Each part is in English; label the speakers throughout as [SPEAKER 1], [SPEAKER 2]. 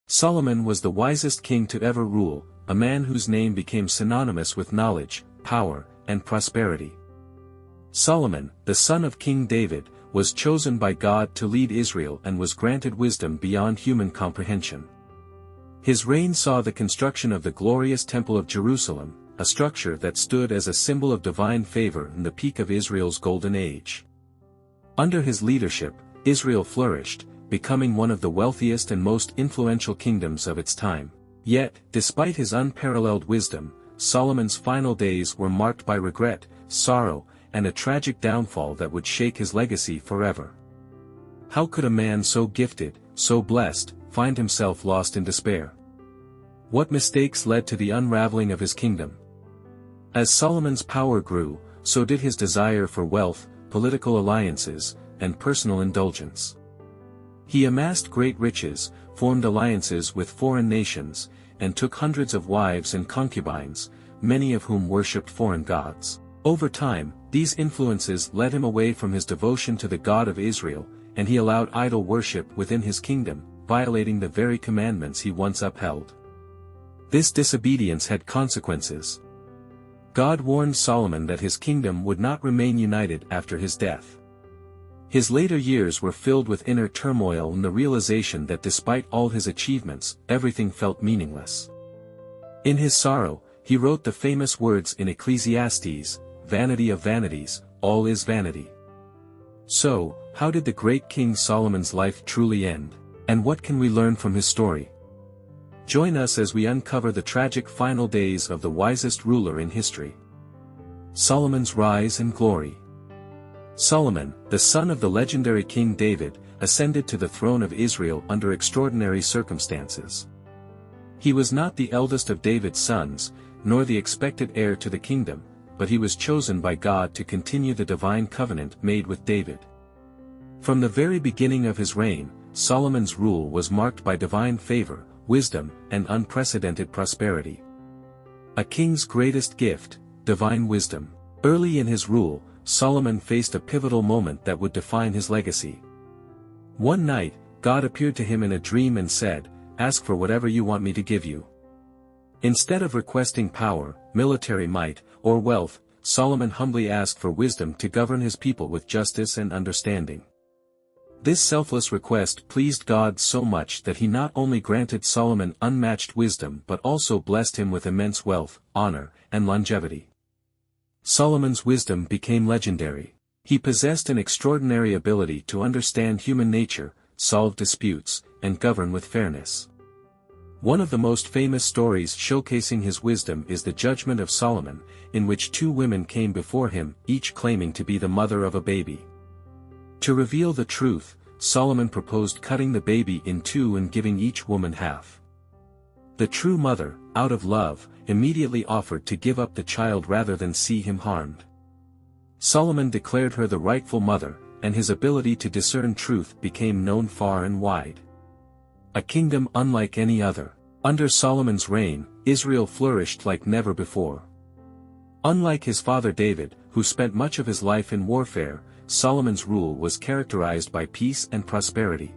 [SPEAKER 1] Solomon was the wisest king to ever rule, a man whose name became synonymous with knowledge, power, and prosperity. Solomon, the son of King David, was chosen by God to lead Israel and was granted wisdom beyond human comprehension. His reign saw the construction of the glorious Temple of Jerusalem, a structure that stood as a symbol of divine favor in the peak of Israel's golden age. Under his leadership, Israel flourished, becoming one of the wealthiest and most influential kingdoms of its time. Yet, despite his unparalleled wisdom, Solomon's final days were marked by regret, sorrow, and a tragic downfall that would shake his legacy forever. How could a man so gifted, so blessed, find himself lost in despair? What mistakes led to the unraveling of his kingdom? As Solomon's power grew, so did his desire for wealth, political alliances, and personal indulgence. He amassed great riches, formed alliances with foreign nations, and took hundreds of wives and concubines, many of whom worshipped foreign gods. Over time, these influences led him away from his devotion to the God of Israel, and he allowed idol worship within his kingdom, violating the very commandments he once upheld. This disobedience had consequences. God warned Solomon that his kingdom would not remain united after his death. His later years were filled with inner turmoil and the realization that despite all his achievements, everything felt meaningless. In his sorrow, he wrote the famous words in Ecclesiastes, "Vanity of vanities, all is vanity." So, how did the great King Solomon's life truly end? And what can we learn from his story? Join us as we uncover the tragic final days of the wisest ruler in history. Solomon's rise and glory. Solomon, the son of the legendary King David, ascended to the throne of Israel under extraordinary circumstances. He was not the eldest of David's sons, nor the expected heir to the kingdom, but he was chosen by God to continue the divine covenant made with David. From the very beginning of his reign, Solomon's rule was marked by divine favor, wisdom, and unprecedented prosperity. A king's greatest gift, divine wisdom. Early in his rule, Solomon faced a pivotal moment that would define his legacy. One night, God appeared to him in a dream and said, "Ask for whatever you want me to give you." Instead of requesting power, military might, or wealth, Solomon humbly asked for wisdom to govern his people with justice and understanding. This selfless request pleased God so much that he not only granted Solomon unmatched wisdom but also blessed him with immense wealth, honor, and longevity. Solomon's wisdom became legendary. He possessed an extraordinary ability to understand human nature, solve disputes, and govern with fairness. One of the most famous stories showcasing his wisdom is the Judgment of Solomon, in which two women came before him, each claiming to be the mother of a baby. To reveal the truth, Solomon proposed cutting the baby in two and giving each woman half. The true mother, out of love, immediately offered to give up the child rather than see him harmed. Solomon declared her the rightful mother, and his ability to discern truth became known far and wide. A kingdom unlike any other. Under Solomon's reign, Israel flourished like never before. Unlike his father David, who spent much of his life in warfare, Solomon's rule was characterized by peace and prosperity.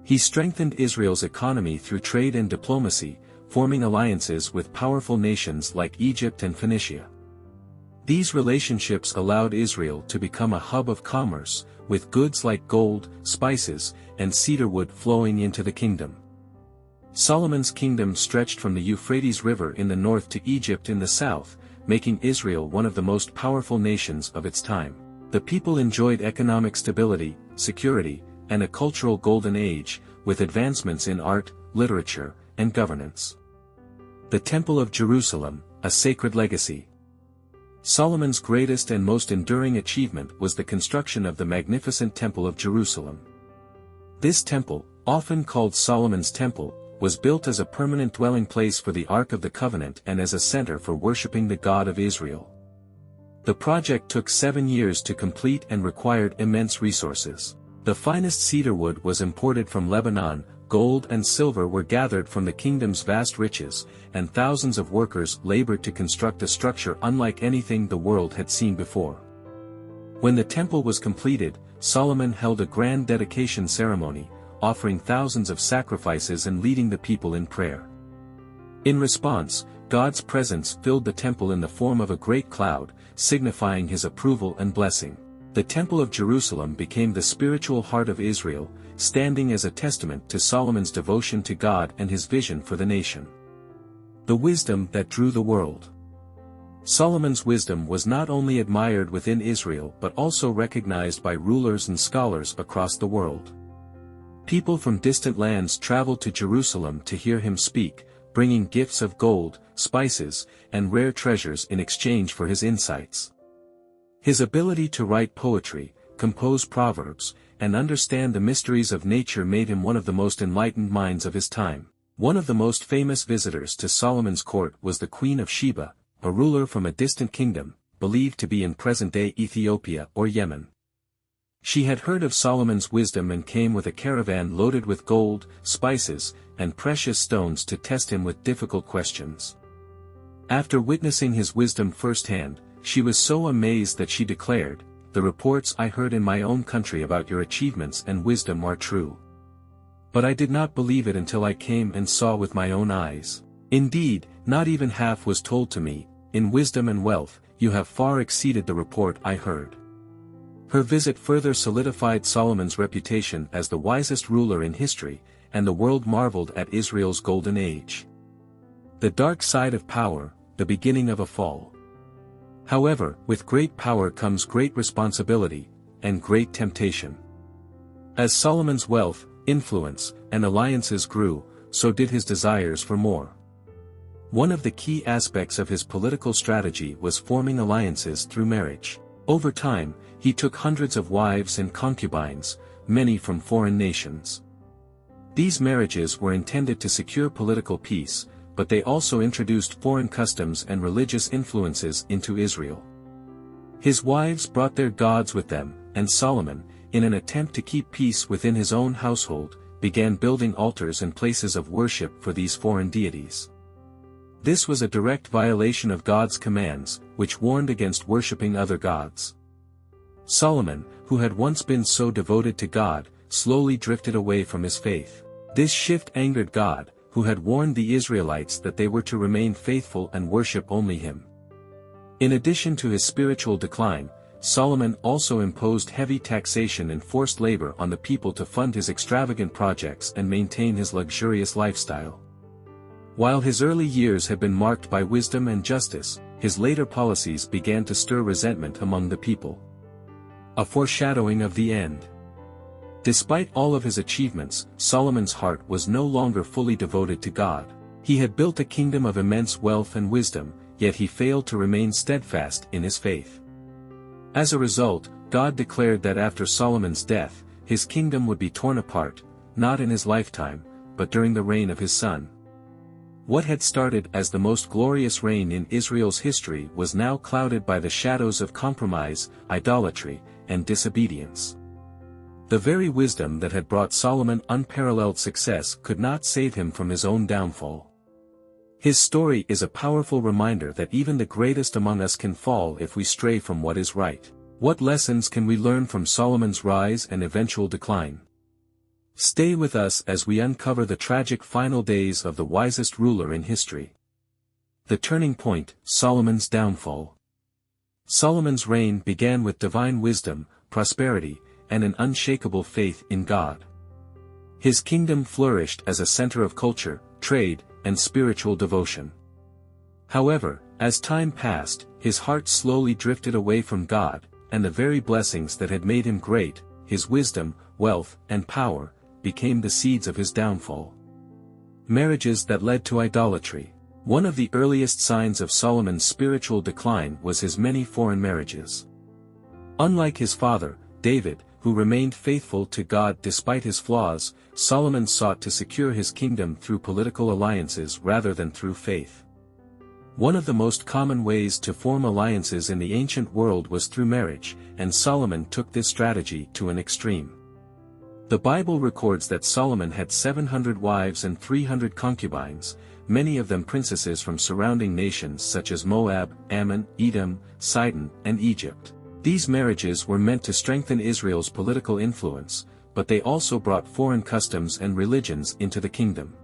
[SPEAKER 1] He strengthened Israel's economy through trade and diplomacy, forming alliances with powerful nations like Egypt and Phoenicia. These relationships allowed Israel to become a hub of commerce, with goods like gold, spices, and cedar wood flowing into the kingdom. Solomon's kingdom stretched from the Euphrates River in the north to Egypt in the south, making Israel one of the most powerful nations of its time. The people enjoyed economic stability, security, and a cultural golden age, with advancements in art, literature, and governance. The Temple of Jerusalem, a sacred legacy. Solomon's greatest and most enduring achievement was the construction of the magnificent Temple of Jerusalem. This temple, often called Solomon's Temple, was built as a permanent dwelling place for the Ark of the Covenant and as a center for worshipping the God of Israel. The project took 7 years to complete and required immense resources. The finest cedar wood was imported from Lebanon, gold and silver were gathered from the kingdom's vast riches, and thousands of workers labored to construct a structure unlike anything the world had seen before. When the temple was completed, Solomon held a grand dedication ceremony, offering thousands of sacrifices and leading the people in prayer. In response, God's presence filled the temple in the form of a great cloud, signifying his approval and blessing. The Temple of Jerusalem became the spiritual heart of Israel, standing as a testament to Solomon's devotion to God and his vision for the nation. The wisdom that drew the world. Solomon's wisdom was not only admired within Israel but also recognized by rulers and scholars across the world. People from distant lands traveled to Jerusalem to hear him speak, bringing gifts of gold, spices, and rare treasures in exchange for his insights. His ability to write poetry, compose proverbs, and understand the mysteries of nature made him one of the most enlightened minds of his time. One of the most famous visitors to Solomon's court was the Queen of Sheba, a ruler from a distant kingdom, believed to be in present-day Ethiopia or Yemen. She had heard of Solomon's wisdom and came with a caravan loaded with gold, spices, and precious stones to test him with difficult questions. After witnessing his wisdom firsthand, she was so amazed that she declared, "The reports I heard in my own country about your achievements and wisdom are true. But I did not believe it until I came and saw with my own eyes. Indeed, not even half was told to me. In wisdom and wealth, you have far exceeded the report I heard." Her visit further solidified Solomon's reputation as the wisest ruler in history, and the world marveled at Israel's golden age. The dark side of power, the beginning of a fall. However, with great power comes great responsibility, and great temptation. As Solomon's wealth, influence, and alliances grew, so did his desires for more. One of the key aspects of his political strategy was forming alliances through marriage. Over time, he took hundreds of wives and concubines, many from foreign nations. These marriages were intended to secure political peace, but they also introduced foreign customs and religious influences into Israel. His wives brought their gods with them, and Solomon, in an attempt to keep peace within his own household, began building altars and places of worship for these foreign deities. This was a direct violation of God's commands, which warned against worshipping other gods. Solomon, who had once been so devoted to God, slowly drifted away from his faith. This shift angered God, who had warned the Israelites that they were to remain faithful and worship only him. In addition to his spiritual decline, Solomon also imposed heavy taxation and forced labor on the people to fund his extravagant projects and maintain his luxurious lifestyle. While his early years had been marked by wisdom and justice, his later policies began to stir resentment among the people. A foreshadowing of the end. Despite all of his achievements, Solomon's heart was no longer fully devoted to God. He had built a kingdom of immense wealth and wisdom, yet he failed to remain steadfast in his faith. As a result, God declared that after Solomon's death, his kingdom would be torn apart, not in his lifetime, but during the reign of his son. What had started as the most glorious reign in Israel's history was now clouded by the shadows of compromise, idolatry, and disobedience. The very wisdom that had brought Solomon unparalleled success could not save him from his own downfall. His story is a powerful reminder that even the greatest among us can fall if we stray from what is right. What lessons can we learn from Solomon's rise and eventual decline? Stay with us as we uncover the tragic final days of the wisest ruler in history. The turning point, Solomon's downfall. Solomon's reign began with divine wisdom, prosperity, and an unshakable faith in God. His kingdom flourished as a center of culture, trade, and spiritual devotion. However, as time passed, his heart slowly drifted away from God, and the very blessings that had made him great, his wisdom, wealth, and power, became the seeds of his downfall. Marriages that led to idolatry. One of the earliest signs of Solomon's spiritual decline was his many foreign marriages. Unlike his father, David, who remained faithful to God despite his flaws, Solomon sought to secure his kingdom through political alliances rather than through faith. One of the most common ways to form alliances in the ancient world was through marriage, and Solomon took this strategy to an extreme. The Bible records that Solomon had 700 wives and 300 concubines, many of them princesses from surrounding nations such as Moab, Ammon, Edom, Sidon, and Egypt. These marriages were meant to strengthen Israel's political influence, but they also brought foreign customs and religions into the kingdom.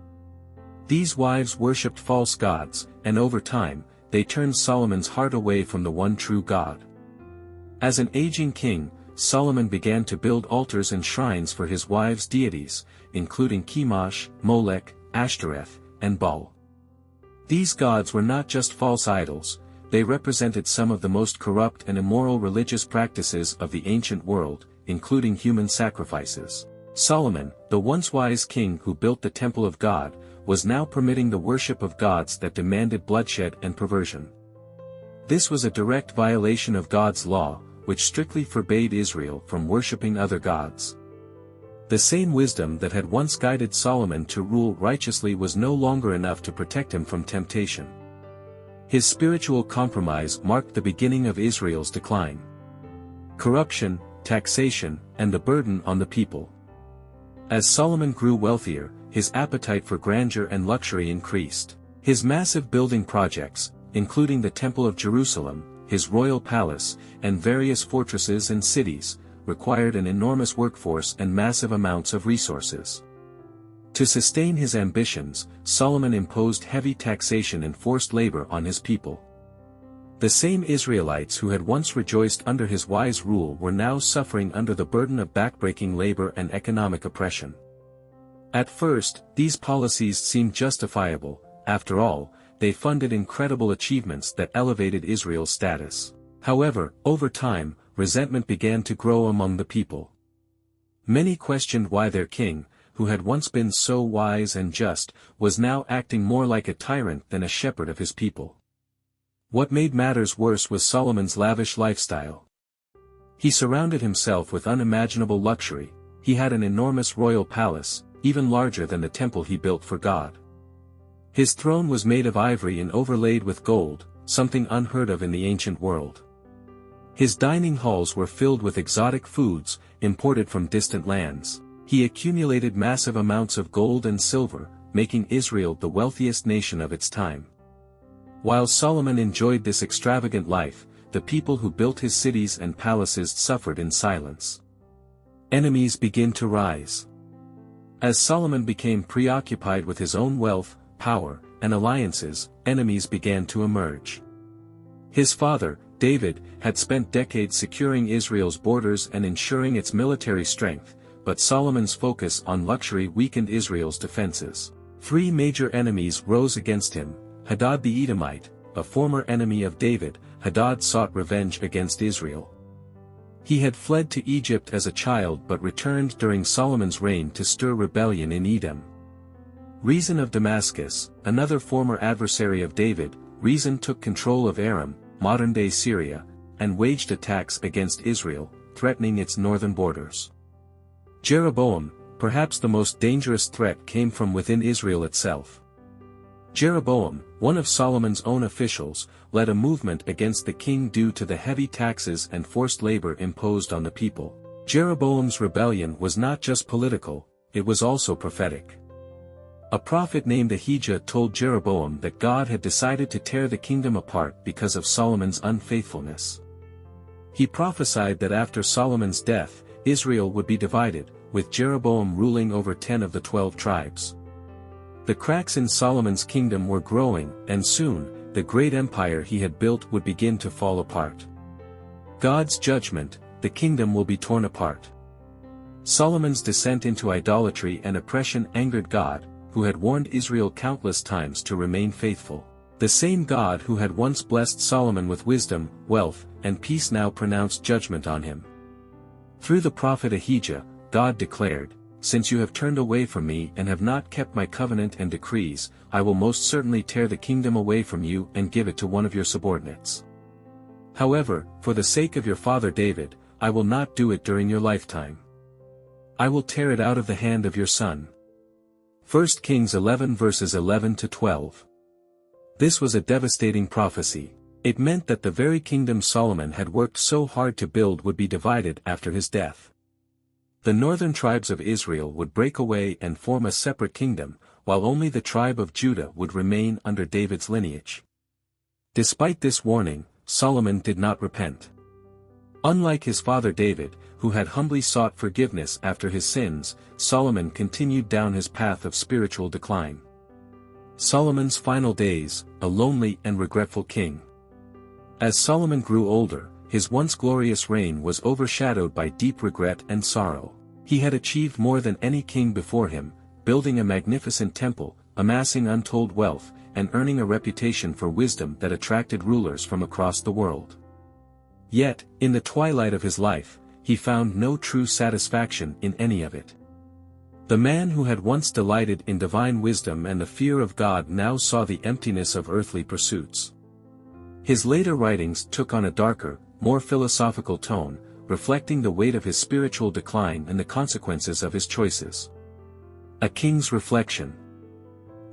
[SPEAKER 1] These wives worshipped false gods, and over time, they turned Solomon's heart away from the one true God. As an aging king, Solomon began to build altars and shrines for his wives' deities, including Chemosh, Molech, Ashtoreth, and Baal. These gods were not just false idols, they represented some of the most corrupt and immoral religious practices of the ancient world, including human sacrifices. Solomon, the once wise king who built the temple of God, was now permitting the worship of gods that demanded bloodshed and perversion. This was a direct violation of God's law, which strictly forbade Israel from worshipping other gods. The same wisdom that had once guided Solomon to rule righteously was no longer enough to protect him from temptation. His spiritual compromise marked the beginning of Israel's decline. Corruption, taxation, and the burden on the people. As Solomon grew wealthier, his appetite for grandeur and luxury increased. His massive building projects, including the Temple of Jerusalem, his royal palace, and various fortresses and cities, required an enormous workforce and massive amounts of resources. To sustain his ambitions, Solomon imposed heavy taxation and forced labor on his people. The same Israelites who had once rejoiced under his wise rule were now suffering under the burden of backbreaking labor and economic oppression. At first, these policies seemed justifiable. After all, they funded incredible achievements that elevated Israel's status. However, over time, resentment began to grow among the people. Many questioned why their king, who had once been so wise and just, was now acting more like a tyrant than a shepherd of his people. What made matters worse was Solomon's lavish lifestyle. He surrounded himself with unimaginable luxury. He had an enormous royal palace, even larger than the temple he built for God. His throne was made of ivory and overlaid with gold, something unheard of in the ancient world. His dining halls were filled with exotic foods, imported from distant lands. He accumulated massive amounts of gold and silver, making Israel the wealthiest nation of its time. While Solomon enjoyed this extravagant life, the people who built his cities and palaces suffered in silence. Enemies began to rise. As Solomon became preoccupied with his own wealth, power, and alliances, enemies began to emerge. His father, David, had spent decades securing Israel's borders and ensuring its military strength, but Solomon's focus on luxury weakened Israel's defenses. Three major enemies rose against him. Hadad the Edomite, a former enemy of David. Hadad sought revenge against Israel. He had fled to Egypt as a child but returned during Solomon's reign to stir rebellion in Edom. Rezin of Damascus, another former adversary of David, Rezin took control of Aram, modern-day Syria, and waged attacks against Israel, threatening its northern borders. Jeroboam, perhaps the most dangerous threat, came from within Israel itself. Jeroboam, one of Solomon's own officials, led a movement against the king due to the heavy taxes and forced labor imposed on the people. Jeroboam's rebellion was not just political, it was also prophetic. A prophet named Ahijah told Jeroboam that God had decided to tear the kingdom apart because of Solomon's unfaithfulness. He prophesied that after Solomon's death, Israel would be divided, with Jeroboam ruling over 10 of the 12 tribes. The cracks in Solomon's kingdom were growing, and soon, the great empire he had built would begin to fall apart. God's judgment, the kingdom will be torn apart. Solomon's descent into idolatry and oppression angered God, who had warned Israel countless times to remain faithful. The same God who had once blessed Solomon with wisdom, wealth, and peace now pronounced judgment on him. Through the prophet Ahijah, God declared, "Since you have turned away from me and have not kept my covenant and decrees, I will most certainly tear the kingdom away from you and give it to one of your subordinates. However, for the sake of your father David, I will not do it during your lifetime. I will tear it out of the hand of your son." 1 Kings 11 verses 11 to 12. This was a devastating prophecy. It meant that the very kingdom Solomon had worked so hard to build would be divided after his death. The northern tribes of Israel would break away and form a separate kingdom, while only the tribe of Judah would remain under David's lineage. Despite this warning, Solomon did not repent. Unlike his father David, who had humbly sought forgiveness after his sins, Solomon continued down his path of spiritual decline. Solomon's final days, a lonely and regretful king. As Solomon grew older, his once glorious reign was overshadowed by deep regret and sorrow. He had achieved more than any king before him, building a magnificent temple, amassing untold wealth, and earning a reputation for wisdom that attracted rulers from across the world. Yet, in the twilight of his life, he found no true satisfaction in any of it. The man who had once delighted in divine wisdom and the fear of God now saw the emptiness of earthly pursuits. His later writings took on a darker, more philosophical tone, reflecting the weight of his spiritual decline and the consequences of his choices. A King's Reflection.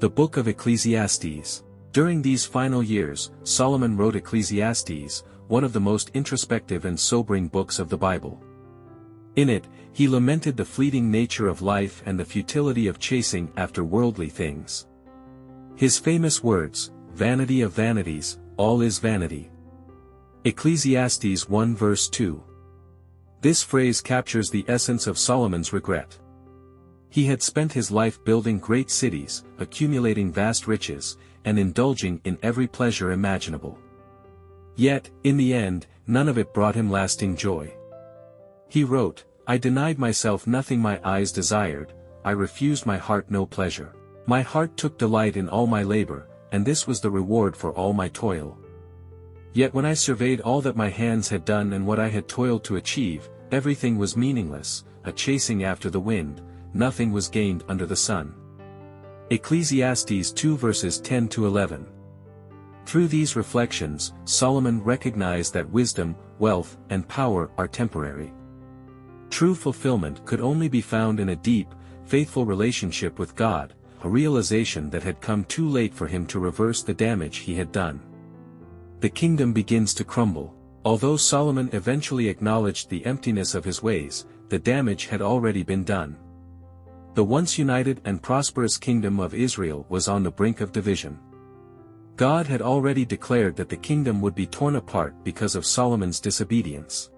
[SPEAKER 1] The Book of Ecclesiastes. During these final years, Solomon wrote Ecclesiastes, one of the most introspective and sobering books of the Bible. In it, he lamented the fleeting nature of life and the futility of chasing after worldly things. His famous words, "Vanity of vanities, all is vanity." Ecclesiastes 1 verse 2. This phrase captures the essence of Solomon's regret. He had spent his life building great cities, accumulating vast riches, and indulging in every pleasure imaginable. Yet, in the end, none of it brought him lasting joy. He wrote, "I denied myself nothing my eyes desired, I refused my heart no pleasure. My heart took delight in all my labor, and this was the reward for all my toil. Yet when I surveyed all that my hands had done and what I had toiled to achieve, everything was meaningless, a chasing after the wind, nothing was gained under the sun." Ecclesiastes 2 verses 10 to 11. Through these reflections, Solomon recognized that wisdom, wealth, and power are temporary. True fulfillment could only be found in a deep, faithful relationship with God, a realization that had come too late for him to reverse the damage he had done. The kingdom begins to crumble. Although Solomon eventually acknowledged the emptiness of his ways, the damage had already been done. The once united and prosperous kingdom of Israel was on the brink of division. God had already declared that the kingdom would be torn apart because of Solomon's disobedience.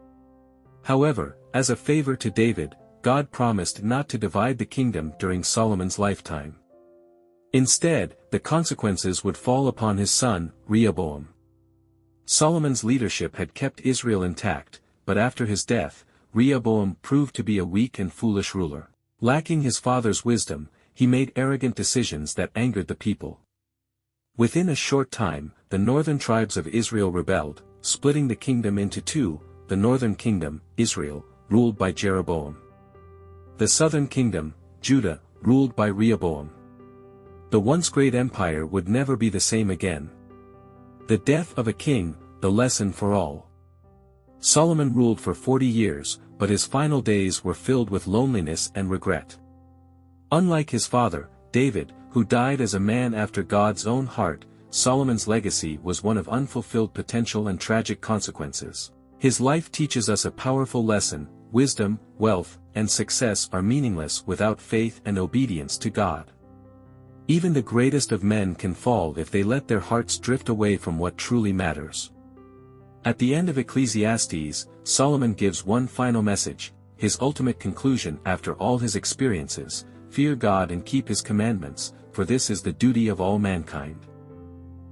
[SPEAKER 1] However, as a favor to David, God promised not to divide the kingdom during Solomon's lifetime. Instead, the consequences would fall upon his son, Rehoboam. Solomon's leadership had kept Israel intact, but after his death, Rehoboam proved to be a weak and foolish ruler. Lacking his father's wisdom, he made arrogant decisions that angered the people. Within a short time, the northern tribes of Israel rebelled, splitting the kingdom into two: the northern kingdom, Israel, ruled by Jeroboam. The southern kingdom, Judah, ruled by Rehoboam. The once great empire would never be the same again. The death of a king, the lesson for all. Solomon ruled for 40 years, but his final days were filled with loneliness and regret. Unlike his father, David, who died as a man after God's own heart, Solomon's legacy was one of unfulfilled potential and tragic consequences. His life teaches us a powerful lesson: wisdom, wealth, and success are meaningless without faith and obedience to God. Even the greatest of men can fall if they let their hearts drift away from what truly matters. At the end of Ecclesiastes, Solomon gives one final message, his ultimate conclusion after all his experiences: fear God and keep his commandments, for this is the duty of all mankind.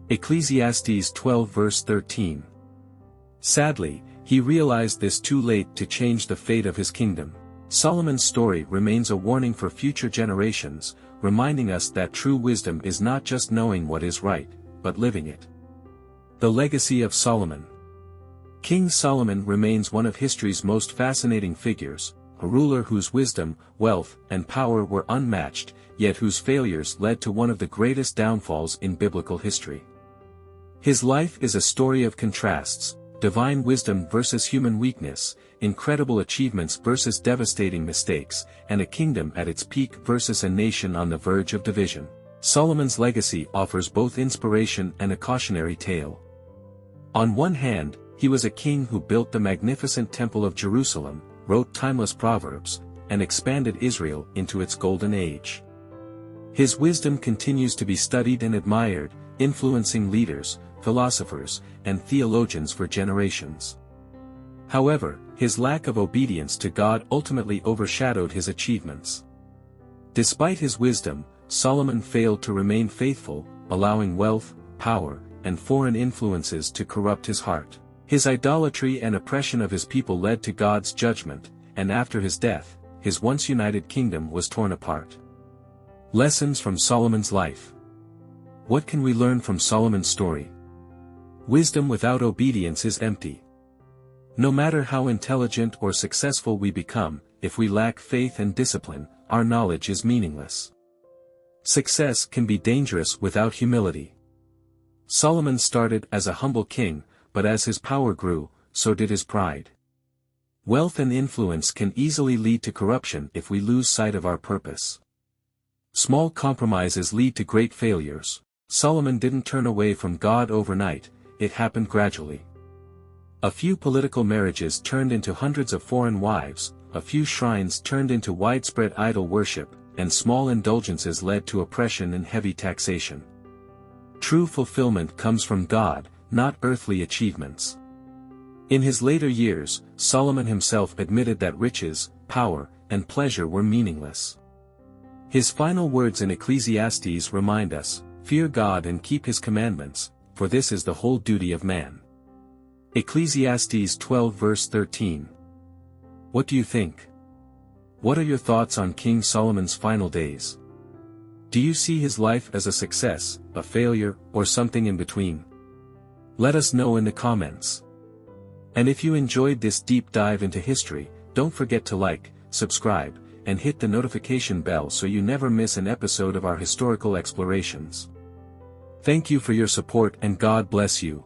[SPEAKER 1] Ecclesiastes 12 verse 13. Sadly, he realized this too late to change the fate of his kingdom. Solomon's story remains a warning for future generations, reminding us that true wisdom is not just knowing what is right, but living it. The legacy of Solomon. King Solomon remains one of history's most fascinating figures, a ruler whose wisdom, wealth, and power were unmatched, yet whose failures led to one of the greatest downfalls in biblical history. His life is a story of contrasts: divine wisdom versus human weakness, incredible achievements versus devastating mistakes, and a kingdom at its peak versus a nation on the verge of division. Solomon's legacy offers both inspiration and a cautionary tale. On one hand, he was a king who built the magnificent Temple of Jerusalem, wrote timeless proverbs, and expanded Israel into its golden age. His wisdom continues to be studied and admired, influencing leaders, philosophers, and theologians for generations. However, his lack of obedience to God ultimately overshadowed his achievements. Despite his wisdom, Solomon failed to remain faithful, allowing wealth, power, and foreign influences to corrupt his heart. His idolatry and oppression of his people led to God's judgment, and after his death, his once united kingdom was torn apart. Lessons from Solomon's life. What can we learn from Solomon's story? Wisdom without obedience is empty. No matter how intelligent or successful we become, if we lack faith and discipline, our knowledge is meaningless. Success can be dangerous without humility. Solomon started as a humble king, but as his power grew, so did his pride. Wealth and influence can easily lead to corruption if we lose sight of our purpose. Small compromises lead to great failures. Solomon didn't turn away from God overnight, it happened gradually. A few political marriages turned into hundreds of foreign wives, a few shrines turned into widespread idol worship, and small indulgences led to oppression and heavy taxation. True fulfillment comes from God, not earthly achievements. In his later years, Solomon himself admitted that riches, power, and pleasure were meaningless. His final words in Ecclesiastes remind us, "Fear God and keep his commandments, for this is the whole duty of man." Ecclesiastes 12 verse 13. What do you think? What are your thoughts on King Solomon's final days? Do you see his life as a success, a failure, or something in between? Let us know in the comments. And if you enjoyed this deep dive into history, don't forget to like, subscribe, and hit the notification bell so you never miss an episode of our historical explorations. Thank you for your support and God bless you.